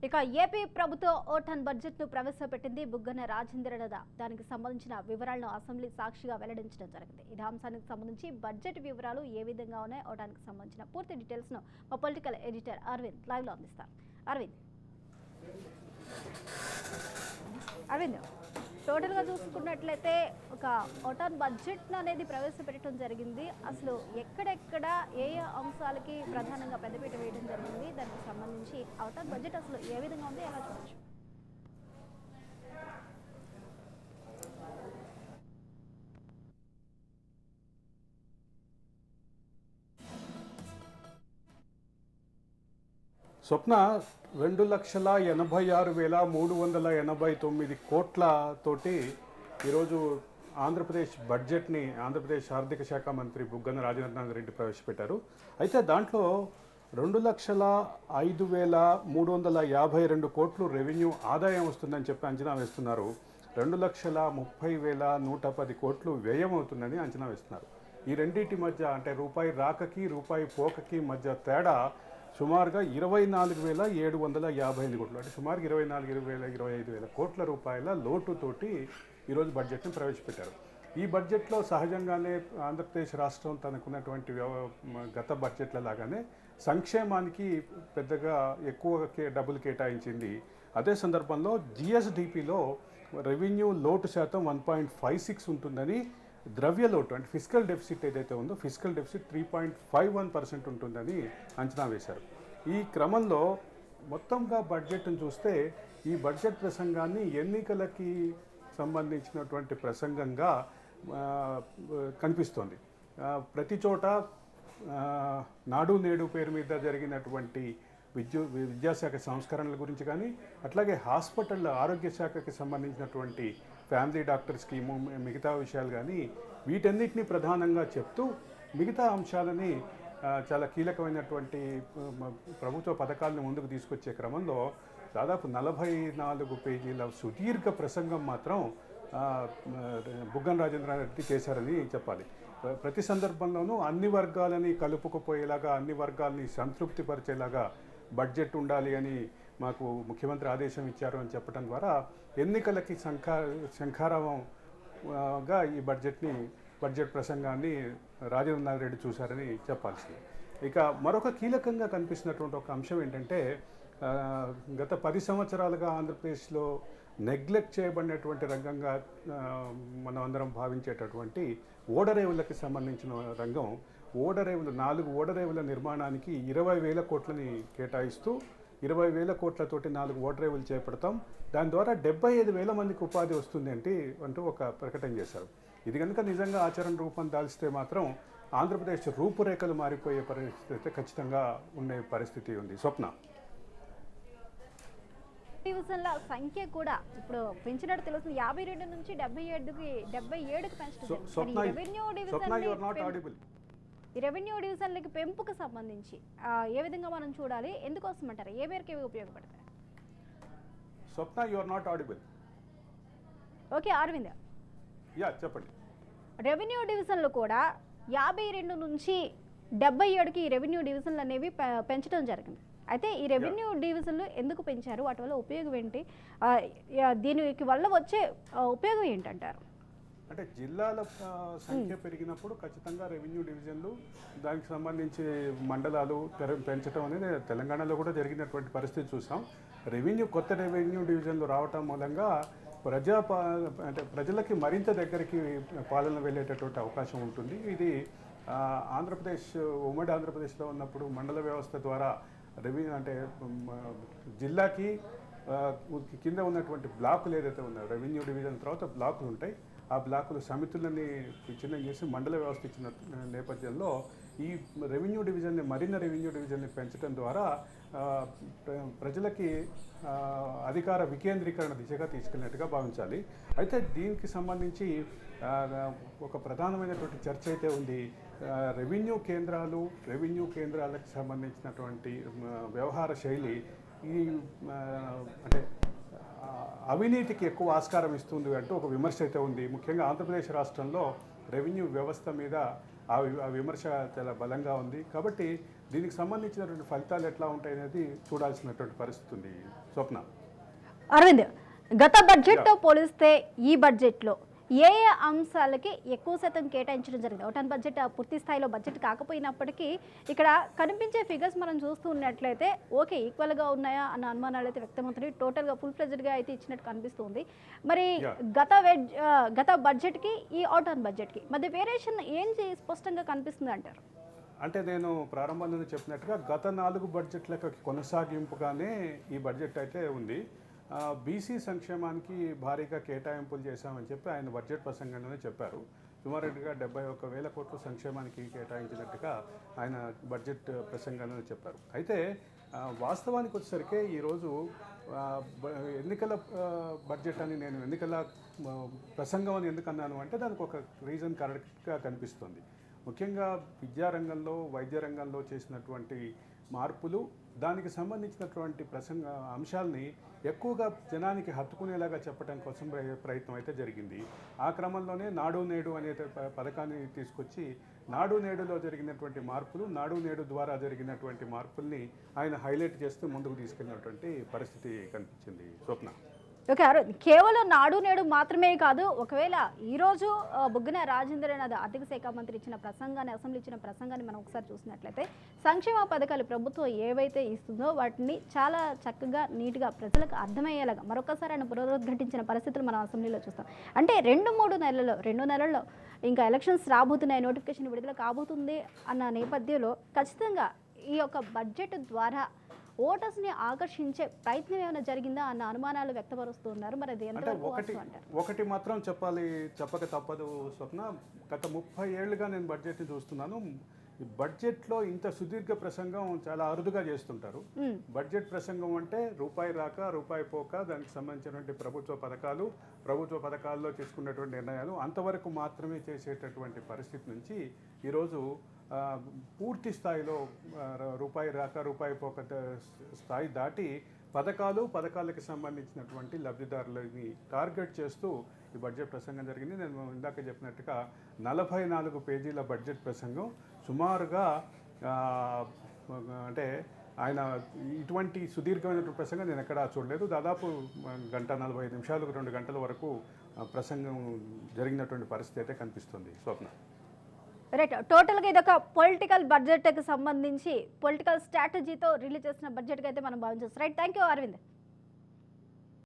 ఇక ఏపీ ప్రభుత్వం vote on budget ను ప్రవేశపెట్టింది. బుగ్గన రాజేంద్రనాథ్ దానికి సంబంధించిన వివరాలను అసెంబ్లీ సాక్షిగా వెల్లడించడం జరిగింది. ఈ అంశానికి సంబంధించి బడ్జెట్ వివరాలు ఏ విధంగా ఉన్నాయి, ఓటానికి సంబంధించిన పూర్తి డీటెయిల్స్ ను మా పొలిటికల్ ఎడిటర్ అరవింద్ లైవ్ లో అందిస్తారు. అరవింద్ టోటల్గా చూసుకున్నట్లయితే ఒక ఓటాన్ బడ్జెట్ అనేది ప్రవేశపెట్టడం జరిగింది. అసలు ఎక్కడెక్కడ ఏ అంశాలకి ప్రధానంగా పెద్దపీట వేయడం జరిగింది, దానికి సంబంధించి ఓటాన్ బడ్జెట్ అసలు ఏ విధంగా ఉంది, ఎలా చూడొచ్చు? స్వప్న 2,86,389 కోట్లతోటి ఈరోజు ఆంధ్రప్రదేశ్ బడ్జెట్ని ఆంధ్రప్రదేశ్ ఆర్థిక శాఖ మంత్రి బుగ్గన రాజేంద్రనాథ్ రెడ్డి ప్రవేశపెట్టారు. అయితే దాంట్లో 2,05,352 కోట్లు రెవెన్యూ ఆదాయం వస్తుందని చెప్పి అంచనా వేస్తున్నారు. 2,30,110 కోట్లు వ్యయం అవుతుందని అంచనా వేస్తున్నారు. ఈ రెండింటి మధ్య అంటే రూపాయి రాకకి రూపాయి పోకకి మధ్య తేడా సుమారుగా 24,758 కోట్లు, అంటే సుమారు 24,25,000 కోట్ల రూపాయల లోటుతోటి ఈరోజు బడ్జెట్ని ప్రవేశపెట్టారు. ఈ బడ్జెట్లో సహజంగానే ఆంధ్రప్రదేశ్ రాష్ట్రం తనకున్నటువంటి గత బడ్జెట్ల లాగానే సంక్షేమానికి పెద్దగా ఎక్కువ డబ్బులు కేటాయించింది. అదే సందర్భంలో జిఎస్డిపిలో రెవెన్యూ లోటు శాతం 1.56 ఉంటుందని, ద్రవ్య లోటు అంటే ఫిజికల్ డెఫిసిట్ ఏదైతే ఉందో ఫిజికల్ డెఫిసిట్ 3.51% ఉంటుందని అంచనా వేశారు. ఈ క్రమంలో మొత్తంగా బడ్జెట్ను చూస్తే ఈ బడ్జెట్ ప్రసంగాన్ని ఎన్నికలకి సంబంధించినటువంటి ప్రసంగంగా కనిపిస్తోంది. ప్రతి చోట నాడు నేడు పేరు మీద జరిగినటువంటి విద్యాశాఖ సంస్కరణల గురించి కానీ, అట్లాగే హాస్పిటల్ ఆరోగ్య శాఖకి సంబంధించినటువంటి ఫ్యామిలీ డాక్టర్ స్కీము, మిగతా విషయాలు కానీ వీటన్నిటిని ప్రధానంగా చెప్తూ మిగతా అంశాలని చాలా కీలకమైనటువంటి ప్రభుత్వ పథకాలను ముందుకు తీసుకొచ్చే క్రమంలో దాదాపు 44 పేజీల సుదీర్ఘ ప్రసంగం మాత్రం బుగ్గన రాజేంద్రనాథ్ రెడ్డి చేశారని చెప్పాలి. ప్రతి సందర్భంలోనూ అన్ని వర్గాలని కలుపుకుపోయేలాగా, అన్ని వర్గాలని సంతృప్తిపరిచేలాగా బడ్జెట్ ఉండాలి అని మాకు ముఖ్యమంత్రి ఆదేశం ఇచ్చారు అని చెప్పడం ద్వారా ఎన్నికలకి శంఖారావంగా ఈ బడ్జెట్ ప్రసంగాన్ని రాజేంద్రనాథ్ రెడ్డి చూశారని చెప్పాల్సింది. ఇక మరొక కీలకంగా కనిపిస్తున్నటువంటి ఒక అంశం ఏంటంటే, గత 10 సంవత్సరాలుగా ఆంధ్రప్రదేశ్లో నెగ్లెక్ట్ చేయబడినటువంటి రంగంగా మనం అందరం భావించేటటువంటి ఓడరేవులకి సంబంధించిన రంగం. 4 ఓడరేవుల నిర్మాణానికి 20,000 కోట్లని కేటాయిస్తూ 20,000 కోట్లతోటి 4 ఓడరేవులు చేపడతాం, దాని ద్వారా 75,000 మందికి ఉపాధి వస్తుంది అంటూ ఒక ప్రకటన చేశారు. ఇది కనుక నిజంగా ఆచరణ రూపం దాల్చితే మాత్రం ఆంధ్రప్రదేశ్ రూపురేఖలు మారిపోయే పరిస్థితి అయితే ఖచ్చితంగా ఉండే పరిస్థితి ఉంది. స్వప్న, డివిజన్ల సంఖ్య కూడా ఇప్పుడు పెంచినట్టు తెలుస్తుంది. 52 నుంచి 77కి పెంచడం. ఈ రెవెన్యూ డివిజన్లకి పెంపుకు సంబంధించి ఏ విధంగా మనం చూడాలి, ఎందుకోసం అంటారు, ఏ మేరకు ఉపయోగపడతాయి? Swapna, you are not audible. Okay Aravind, చెప్పండి. రెవెన్యూ డివిజన్లు కూడా 52 నుంచి 77కి ఈ రెవెన్యూ డివిజన్లు అనేవి పెంచడం జరిగింది. అయితే ఈ రెవెన్యూ డివిజన్లు ఎందుకు పెంచారు, వాటి వల్ల ఉపయోగం ఏంటి, దీనికి వల్ల వచ్చే ఉపయోగం ఏంటంటారు? అంటే జిల్లాల సంఖ్య పెరిగినప్పుడు ఖచ్చితంగా రెవెన్యూ డివిజన్లు, దానికి సంబంధించి మండలాలు పెంచడం అనేది తెలంగాణలో కూడా జరిగినటువంటి పరిస్థితి చూసాం. కొత్త రెవెన్యూ డివిజన్లు రావటం మూలంగా ప్రజలకి మరింత దగ్గరికి పాలన వెళ్ళేటటువంటి అవకాశం ఉంటుంది. ఇది ఉమ్మడి ఆంధ్రప్రదేశ్లో ఉన్నప్పుడు మండల వ్యవస్థ ద్వారా జిల్లాకి కింద ఉన్నటువంటి బ్లాకులు ఏదైతే ఉన్నాయో, రెవెన్యూ డివిజన్ తర్వాత బ్లాకులు ఉంటాయి. ఆ బ్లాకులు సమితులని విచ్ఛిన్నం చేసి మండల వ్యవస్థ ఇచ్చిన నేపథ్యంలో ఈ మరిన్ని రెవెన్యూ డివిజన్ని పెంచడం ద్వారా ప్రజలకి అధికార వికేంద్రీకరణ దిశగా తీసుకెళ్ళినట్టుగా భావించాలి. అయితే దీనికి సంబంధించి ఒక ప్రధానమైనటువంటి చర్చ అయితే ఉంది. రెవెన్యూ కేంద్రాలకు సంబంధించినటువంటి వ్యవహార శైలి అవినీతికి ఎక్కువ ఆస్కారం ఇస్తుంది అంటూ ఒక విమర్శ అయితే ఉంది. ముఖ్యంగా ఆంధ్రప్రదేశ్ రాష్ట్రంలో రెవెన్యూ వ్యవస్థ మీద ఆ విమర్శ చాలా బలంగా ఉంది. కాబట్టి దీనికి సంబంధించినటువంటి ఫలితాలు ఎట్లా ఉంటాయి అనేది చూడాల్సినటువంటి పరిస్థితి ఉంది స్వప్న. అరవింద్, గత బడ్జెట్తో పోలిస్తే ఈ బడ్జెట్లో ఏ ఏ అంశాలకి ఎక్కువ శాతం కేటాయించడం జరిగింది? ఓటాన్ బడ్జెట్ పూర్తి స్థాయిలో బడ్జెట్ కాకపోయినప్పటికీ ఇక్కడ కనిపించే ఫిగర్స్ మనం చూస్తూ ఉన్నట్లయితే ఓకే ఈక్వల్గా ఉన్నాయా అన్న అనుమానాలు అయితే వ్యక్తమవుతున్నాయి. టోటల్గా ఫుల్ ఫ్లెడ్జ్డ్గా అయితే ఇచ్చినట్టు కనిపిస్తుంది. మరి గత బడ్జెట్కి ఈ ఓటాన్ బడ్జెట్కి మధ్య వేరియేషన్ ఏం స్పష్టంగా కనిపిస్తుంది అంటారు? అంటే నేను ప్రారంభంలోనే చెప్పినట్టుగా గత 4 బడ్జెట్లకు కొనసాగింపుగానే ఈ బడ్జెట్ అయితే ఉంది. బీసీ సంక్షేమానికి భారీగా కేటాయింపులు చేశామని చెప్పి ఆయన బడ్జెట్ ప్రసంగంలోనే చెప్పారు. సుమారుగా 71,000 కోట్లు సంక్షేమానికి కేటాయించినట్టుగా ఆయన బడ్జెట్ ప్రసంగంలోనే చెప్పారు. అయితే వాస్తవానికి వచ్చేసరికి ఈరోజు ఎన్నికల బడ్జెట్ అని నేను ఎన్నికల ప్రసంగం అని ఎందుకు అన్నాను అంటే దానికి ఒక రీజన్ కరెక్ట్గా కనిపిస్తుంది. ముఖ్యంగా విద్యారంగంలో, వైద్య రంగంలో చేసినటువంటి మార్పులు, దానికి సంబంధించినటువంటి అంశాలని ఎక్కువగా జనానికి హత్తుకునేలాగా చెప్పడం కోసం ప్రయత్నం అయితే జరిగింది. ఆ క్రమంలోనే నాడు నేడు అనే పథకాన్ని తీసుకొచ్చి నాడు నేడులో జరిగినటువంటి మార్పులు, నాడు నేడు ద్వారా జరిగినటువంటి మార్పుల్ని ఆయన హైలైట్ చేస్తూ ముందుకు తీసుకెళ్ళినటువంటి పరిస్థితి కనిపించింది స్వప్న. ఓకే అరుణ్, కేవలం నాడు నేడు మాత్రమే కాదు, ఒకవేళ ఈరోజు బుగ్గన రాజేంద్రనాథ్ ఆర్థిక శాఖ మంత్రి ఇచ్చిన ప్రసంగాన్ని, అసెంబ్లీ ఇచ్చిన ప్రసంగాన్ని మనం ఒకసారి చూసినట్లయితే సంక్షేమ పథకాలు ప్రభుత్వం ఏవైతే ఇస్తుందో వాటిని చాలా చక్కగా నీట్గా ప్రజలకు అర్థమయ్యేలాగా మరొకసారి ఆయన పునరుద్ఘాటించిన పరిస్థితులు మనం అసెంబ్లీలో చూస్తాం. అంటే 2 నెలల్లో ఇంకా ఎలక్షన్స్ రాబోతున్నాయి, నోటిఫికేషన్ విడుదల కాబోతుంది అన్న నేపథ్యంలో ఖచ్చితంగా ఈ యొక్క బడ్జెట్ ద్వారా ఓటర్స్ని ఆకర్షించే ప్రయత్నం ఏమైనా జరిగిందా అన్న అనుమానాలు వ్యక్తపరుస్తున్నారు. మరి అది ఎంతవరకు వాస్తవం అంటారు? ఒకటి మాత్రం చెప్పక తప్పదు స్వప్న. గత 30 ఏళ్ళుగా నేను బడ్జెట్ని చూస్తున్నాను. ఈ బడ్జెట్లో ఇంత సుదీర్ఘ ప్రసంగం చాలా అరుదుగా చేస్తుంటారు. బడ్జెట్ ప్రసంగం అంటే రూపాయి రాక రూపాయి పోక, దానికి సంబంధించినటువంటి ప్రభుత్వ పథకాల్లో తీసుకున్నటువంటి నిర్ణయాలు అంతవరకు మాత్రమే చేసేటటువంటి పరిస్థితి నుంచి ఈరోజు పూర్తి స్థాయిలో రూపాయి రాక రూపాయి పోక స్థాయి దాటి పథకాలకు సంబంధించినటువంటి లబ్ధిదారులని టార్గెట్ చేస్తూ ఈ బడ్జెట్ ప్రసంగం జరిగింది. నేను ఇందాక చెప్పినట్టుగా 44 పేజీల బడ్జెట్ ప్రసంగం. సుమారుగా అంటే ఆయన ఇటువంటి సుదీర్ఘమైన ప్రసంగం నేను ఎక్కడా చూడలేదు. దాదాపు 1:45 నిమిషాలు 2 గంటల వరకు ప్రసంగం జరిగినటువంటి పరిస్థితి అయితే కనిపిస్తుంది స్వప్న. రైట్, టోటల్గా ఇదొక పొలిటికల్ బడ్జెట్కి సంబంధించి పొలిటికల్ స్ట్రాటజీతో రిలీజ్ చేసిన బడ్జెట్గా అయితే మనం భావించవచ్చు. Right, thank you Arvind.